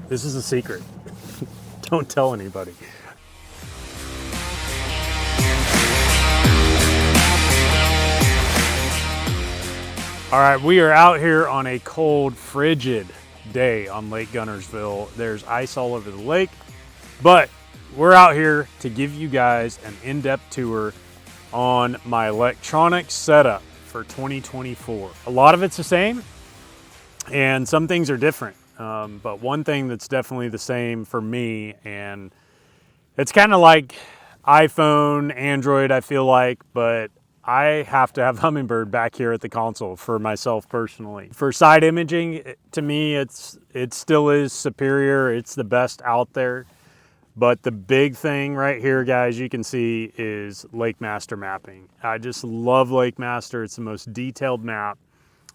This is a secret. Don't tell anybody. All right, we are out here on a cold, frigid day on Lake Gunnersville. There's ice all over the lake, but we're out here to give you guys an in-depth tour on my electronic setup for 2024. A lot of it's the same, and some things are different. But one thing that's definitely the same for me, and it's kind of like iPhone, Android, I feel like, but I have to have Humminbird back here at the console for myself personally. For side imaging, to me, it still is superior. It's the best out there. But the big thing right here, guys, you can see is Lake Master mapping. I just love Lake Master. It's the most detailed map,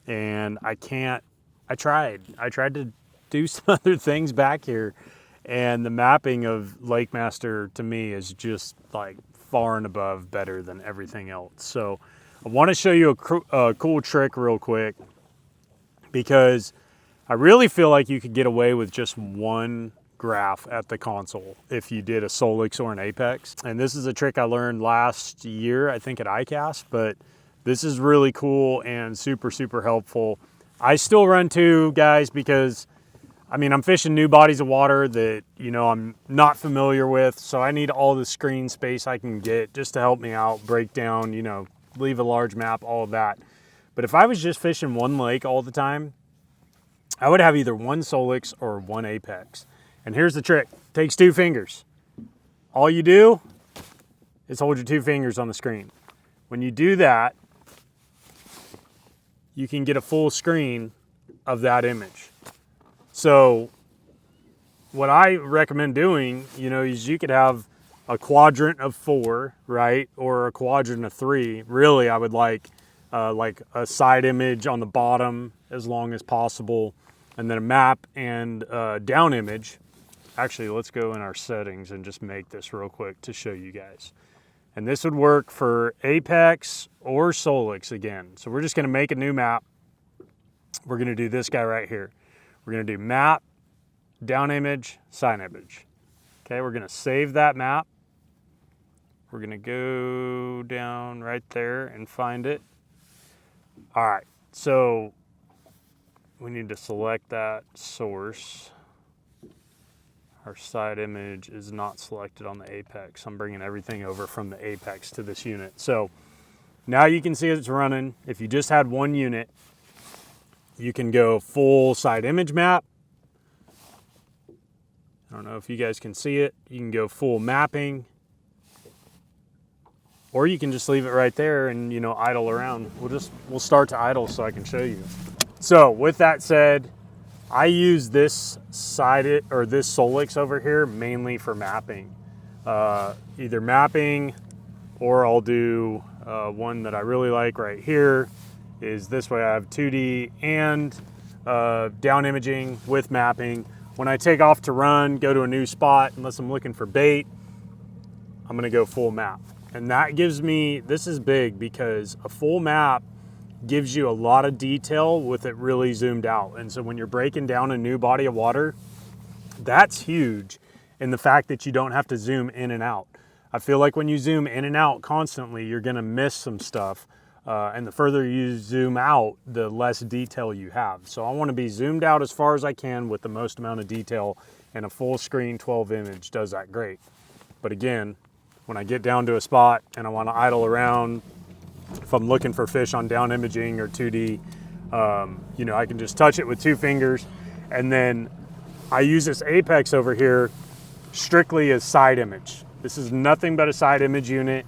and I tried to do some other things back here, and the mapping of Lake Master to me is just like far and above better than everything else. So I want to show you a cool trick real quick, because I really feel like you could get away with just one graph at the console if you did a Solix or an Apex. And this is a trick I learned last year, I think at ICAST, but this is really cool and super, super helpful. I still run two, guys, because I mean, I'm fishing new bodies of water that, you know, I'm not familiar with, so I need all the screen space I can get just to help me out, break down, you know, leave a large map, all of that. But if I was just fishing one lake all the time, I would have either one Solix or one Apex. And here's the trick. It takes 2 fingers. All you do is hold your 2 fingers on the screen. When you do that, you can get a full screen of that image. So what I recommend doing, you know, is you could have a quadrant of 4, right? Or a quadrant of 3. Really, I would like a side image on the bottom as long as possible, and then a map and down image. Actually, let's go in our settings and just make this real quick to show you guys. And this would work for Apex or Solix again. So we're just gonna make a new map. We're gonna do this guy right here. We're gonna do map, down image, side image. Okay, we're gonna save that map. We're gonna go down right there and find it. All right, so we need to select that source. Our side image is not selected on the Apex. I'm bringing everything over from the Apex to this unit. So now you can see it's running. If you just had one unit, you can go full side image map. I don't know if you guys can see it. You can go full mapping, or you can just leave it right there and, you know, idle around. We'll start to idle so I can show you. So with that said, I use this this Solix over here mainly for mapping. Either mapping, or I'll do one that I really like right here. Is this way. I have 2D and down imaging with mapping. When I take off to run, go to a new spot, unless I'm looking for bait, I'm gonna go full map. And that gives me, this is big because a full map gives you a lot of detail with it really zoomed out. And so when you're breaking down a new body of water, that's huge in the fact that you don't have to zoom in and out. I feel like when you zoom in and out constantly, you're gonna miss some stuff. And the further you zoom out, the less detail you have. So I want to be zoomed out as far as I can with the most amount of detail, and a full screen 12 image does that great. But again, when I get down to a spot and I want to idle around, if I'm looking for fish on down imaging or 2D, you know, I can just touch it with 2 fingers. And then I use this Apex over here strictly as side image. This is nothing but a side image unit.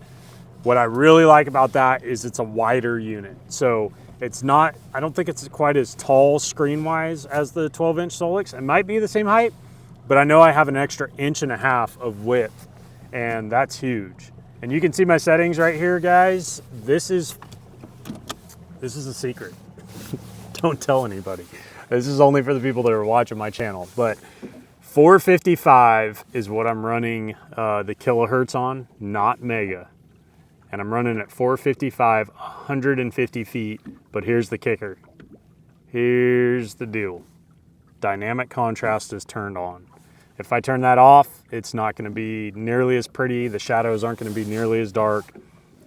What I really like about that is it's a wider unit. So it's not, I don't think it's quite as tall screen-wise as the 12-inch Solix. It might be the same height, but I know I have an extra 1.5 inches of width, and that's huge. And you can see my settings right here, guys. This is a secret. Don't tell anybody. This is only for the people that are watching my channel. But 455 is what I'm running the kilohertz on, not mega. And I'm running at 455, 150 feet. But here's the kicker. Here's the deal. dynamic contrast is turned on. If I turn that off, it's not going to be nearly as pretty. The shadows aren't going to be nearly as dark.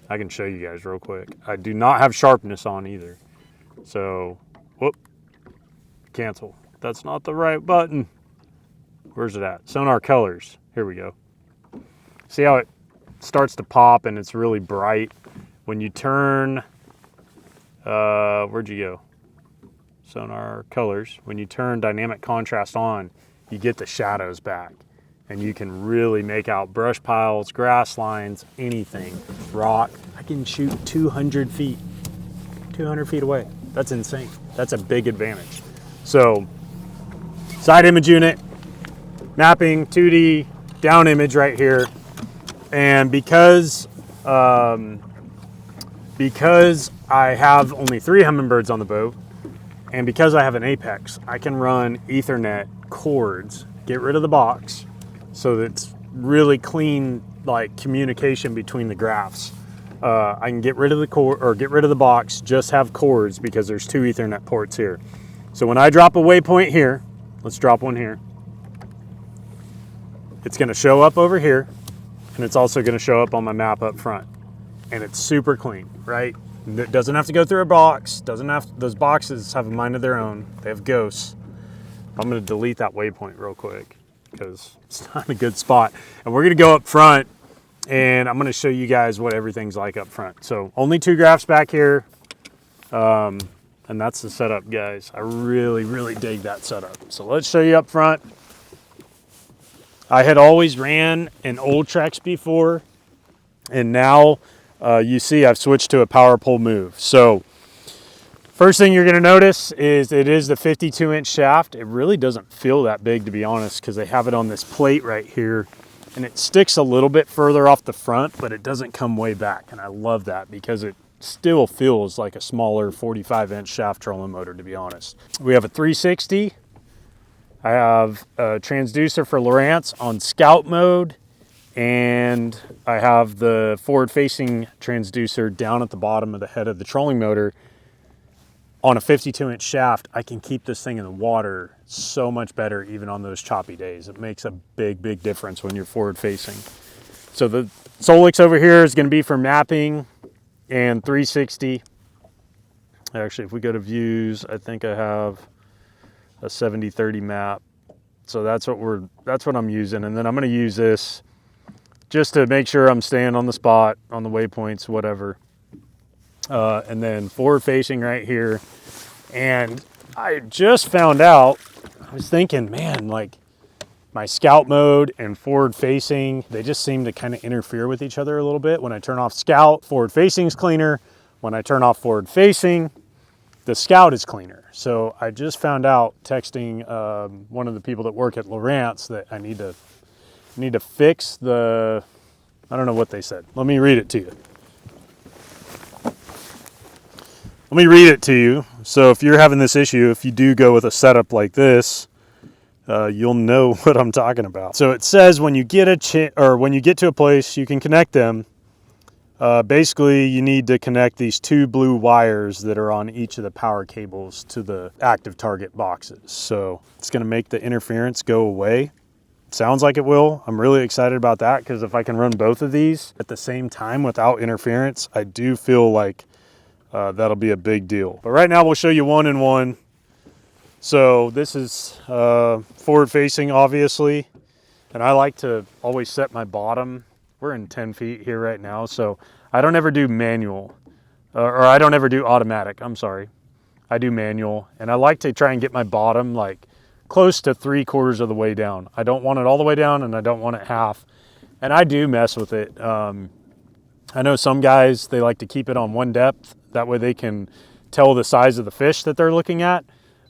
I can show you guys real quick. I do not have sharpness on either. So, whoop, cancel. That's not the right button. Where's it at? Sonar colors. Here we go. See how it starts to pop and it's really bright? When you turn, where'd you go? Sonar colors. When you turn dynamic contrast on, you get the shadows back. And you can really make out brush piles, grass lines, anything. Rock. I can shoot 200 feet. 200 feet away. That's insane. That's a big advantage. So, side image unit, mapping, 2D, down image right here. And because I have only 3 Humminbirds on the boat, and because I have an Apex, I can run Ethernet cords, get rid of the box, so that it's really clean, like communication between the graphs. I can get rid of the cord or get rid of the box, just have cords because there's 2 Ethernet ports here. So when I drop a waypoint here, let's drop one here. It's going to show up over here, and it's also going to show up on my map up front. And it's super clean, right? It doesn't have to go through a box. Those boxes have a mind of their own. They have ghosts. I'm going to delete that waypoint real quick because it's not a good spot. And we're going to go up front, and I'm going to show you guys what everything's like up front. So only 2 graphs back here, and that's the setup, guys. I really, really dig that setup. So let's show you up front. I had always ran an old Trex before, and now you see I've switched to a power pole move. So first thing you're going to notice is it is the 52-inch shaft. It really doesn't feel that big, to be honest, because they have it on this plate right here, and it sticks a little bit further off the front, but it doesn't come way back, and I love that because it still feels like a smaller 45-inch shaft trolling motor, to be honest. We have a 360. I have a transducer for Lowrance on scout mode, and I have the forward-facing transducer down at the bottom of the head of the trolling motor. On a 52-inch shaft, I can keep this thing in the water so much better even on those choppy days. It makes a big, big difference when you're forward-facing. So the Solix over here is going to be for mapping and 360. Actually, if we go to views, I think I have a 70-30 map. So that's what I'm using. And then I'm going to use this just to make sure I'm staying on the spot, on the waypoints, whatever. And then forward facing right here. And I just found out, I was thinking, man, like my scout mode and forward facing, they just seem to kind of interfere with each other a little bit. When I turn off scout, forward facing is cleaner. When I turn off forward facing, the scout is cleaner. So I just found out, texting one of the people that work at Lowrance, that I need to fix the, I don't know what they said. Let me read it to you. Let me read it to you. So if you're having this issue, if you do go with a setup like this, you'll know what I'm talking about. So it says when you get to a place, you can connect them. Basically, you need to connect these 2 blue wires that are on each of the power cables to the active target boxes. So it's going to make the interference go away. Sounds like it will. I'm really excited about that because if I can run both of these at the same time without interference, I do feel like that'll be a big deal. But right now we'll show you 1-in-1. So this is forward facing, obviously, and I like to always set my bottom. We're in 10 feet here right now, so I don't ever do manual, or I don't ever do automatic. I'm sorry. I do manual, and I like to try and get my bottom like close to 3/4 of the way down. I don't want it all the way down, and I don't want it half. And I do mess with it. I know some guys, they like to keep it on one depth. That way they can tell the size of the fish that they're looking at.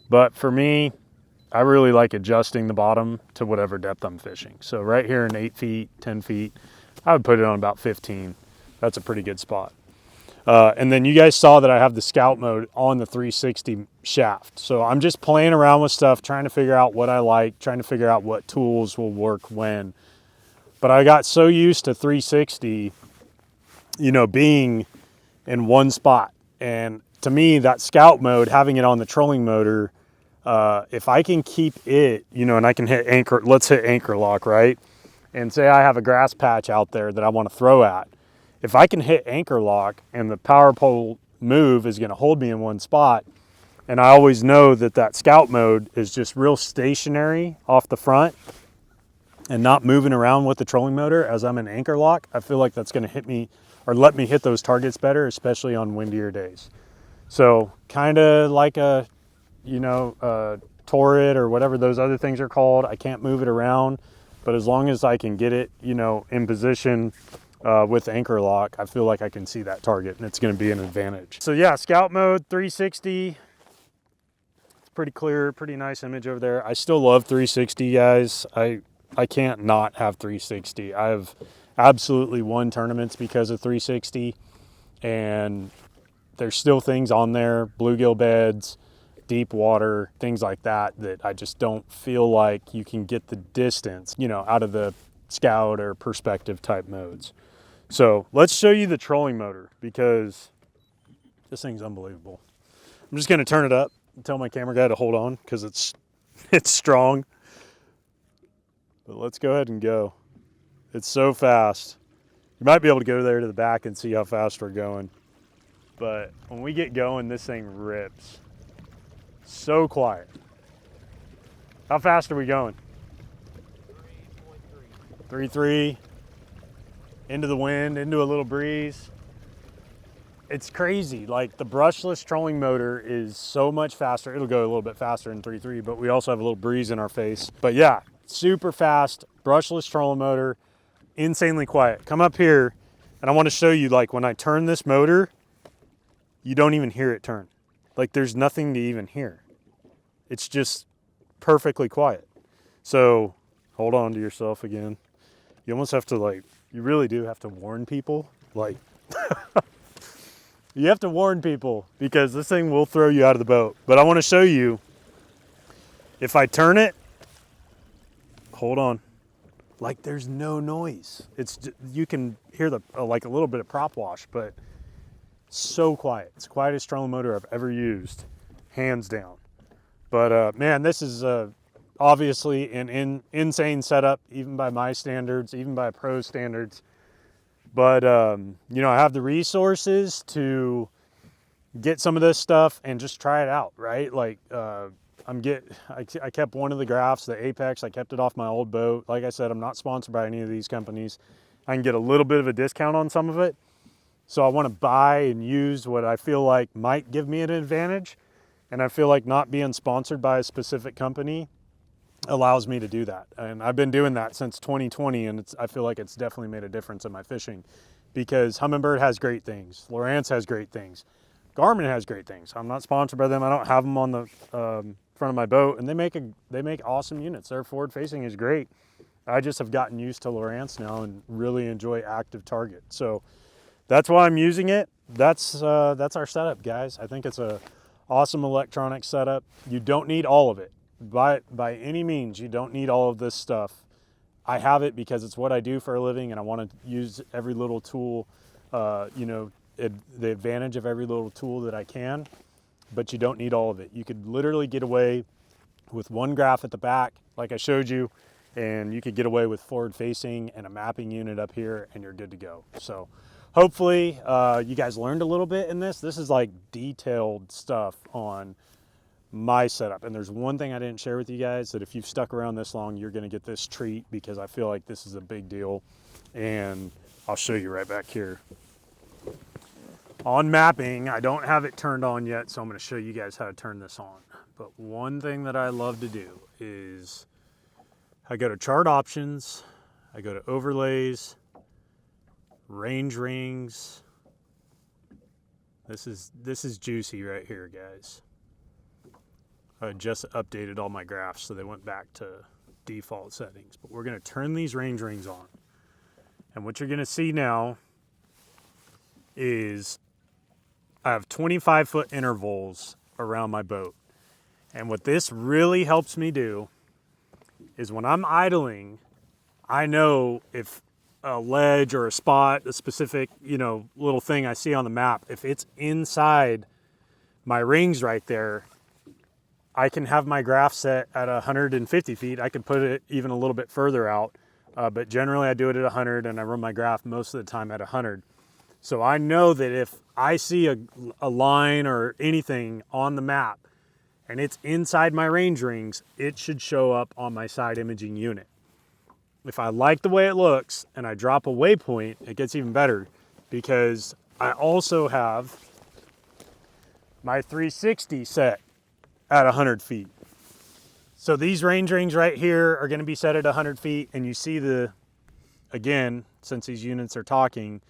But for me, I really like adjusting the bottom to whatever depth I'm fishing. So right here in 8 feet, 10 feet, I would put it on about 15. That's a pretty good spot. And then you guys saw that I have the scout mode on the 360 shaft. So I'm just playing around with stuff, trying to figure out what I like, trying to figure out what tools will work when. But I got so used to 360, you know, being in one spot. And to me, that scout mode, having it on the trolling motor, If I can keep it, you know, and I can hit anchor, let's hit anchor lock, right? And say I have a grass patch out there that I want to throw at. If I can hit anchor lock and the power pole move is going to hold me in one spot, and I always know that that scout mode is just real stationary off the front and not moving around with the trolling motor as I'm in anchor lock, I feel like that's going to hit me or let me hit those targets better, especially on windier days. So kind of like a, you know, torrid or whatever those other things are called. I can't move it around, but as long as I can get it, you know, in position with anchor lock, I feel like I can see that target and it's going to be an advantage. So yeah, scout mode 360. It's pretty clear, pretty nice image over there. I still love 360, guys. I can't not have 360. I've absolutely won tournaments because of 360, and there's still things on there, bluegill beds, deep water, things like that, that I just don't feel like you can get the distance, you know, out of the scout or perspective type modes. So let's show you the trolling motor because this thing's unbelievable. I'm just going to turn it up and tell my camera guy to hold on because it's strong. But let's go ahead and go. It's so fast. You might be able to go there to the back and see how fast we're going. But when we get going, this thing rips. So quiet. How fast are we going? 3.3. 3.3. Into the wind, into a little breeze. It's crazy. Like the brushless trolling motor is so much faster. It'll go a little bit faster in 3.3, but we also have a little breeze in our face. But yeah, super fast, brushless trolling motor, insanely quiet. Come up here and I want to show you, like when I turn this motor, you don't even hear it turn. Like there's nothing to even hear. It's just perfectly quiet. So hold on to yourself again. You almost have to you really do have to warn people. Like you have to warn people because this thing will throw you out of the boat. But I want to show you, if I turn it, hold on, like there's no noise. You can hear the like a little bit of prop wash, but so quiet. It's the quietest trolling motor I've ever used, hands down. But man, this is obviously an insane setup, even by my standards, even by pro standards. But you know, I have the resources to get some of this stuff and just try it out, right? Like I kept one of the graphs, the Apex. I kept it off my old boat. Like I said, I'm not sponsored by any of these companies. I can get a little bit of a discount on some of it. So I want to buy and use what I feel like might give me an advantage. And I feel like not being sponsored by a specific company allows me to do that. And I've been doing that since 2020, and I feel like it's definitely made a difference in my fishing because Humminbird has great things. Lowrance has great things. Garmin has great things. I'm not sponsored by them. I don't have them on the front of my boat, and they make awesome units. Their forward facing is great. I just have gotten used to Lowrance now and really enjoy active target. So that's why I'm using it. That's our setup, guys. I think it's a awesome electronic setup. You don't need all of it. By any means, you don't need all of this stuff. I have it because it's what I do for a living, and I want to use every little tool, you know, the advantage of every little tool that I can, but you don't need all of it. You could literally get away with one graph at the back, like I showed you, and you could get away with forward facing and a mapping unit up here, and you're good to go. So hopefully you guys learned a little bit in this. This is like detailed stuff on my setup. And there's one thing I didn't share with you guys, that if you've stuck around this long, you're going to get this treat because I feel like this is a big deal. And I'll show you right back here. On mapping, I don't have it turned on yet, so I'm going to show you guys how to turn this on. But one thing that I love to do is I go to chart options, I go to overlays, range rings. This is juicy right here, guys. I just updated all my graphs so they went back to default settings. But we're going to turn these range rings on. And what you're going to see now is I have 25-foot intervals around my boat. And what this really helps me do is when I'm idling, I know if a ledge or a spot, a specific, you know, little thing I see on the map, if it's inside my rings right there, I can have my graph set at 150 feet. I can put it even a little bit further out, but generally I do it at 100, and I run my graph most of the time at 100. So I know that if I see a line or anything on the map and it's inside my range rings, it should show up on my side imaging unit. If I like the way it looks and I drop a waypoint, it gets even better, because I also have my 360 set at 100 feet. So these range rings right here are going to be set at 100 feet, and you see again, since these units are talking,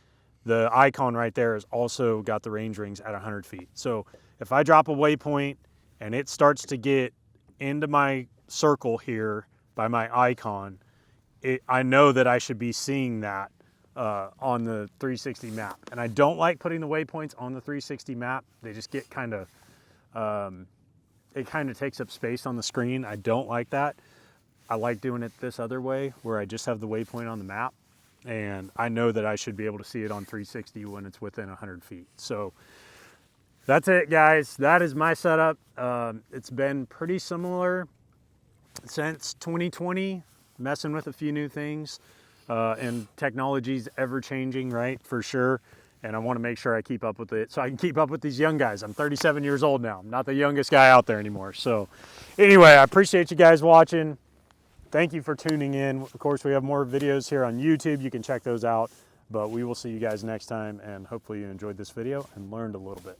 the icon right there has also got the range rings at 100 feet. So if I drop a waypoint and it starts to get into my circle here by my icon, I know that I should be seeing that on the 360 map. And I don't like putting the waypoints on the 360 map. They just get kind of, it kind of takes up space on the screen. I don't like that. I like doing it this other way, where I just have the waypoint on the map, and I know that I should be able to see it on 360 when it's within 100 feet. So that's it, guys. That is my setup. It's been pretty similar since 2020, messing with a few new things, and technology's ever changing, right? For sure. And I want to make sure I keep up with it so I can keep up with these young guys. I'm 37 years old now. I'm not the youngest guy out there anymore. So anyway, I appreciate you guys watching. Thank you for tuning in. Of course, we have more videos here on YouTube. You can check those out, but we will see you guys next time, and hopefully you enjoyed this video and learned a little bit.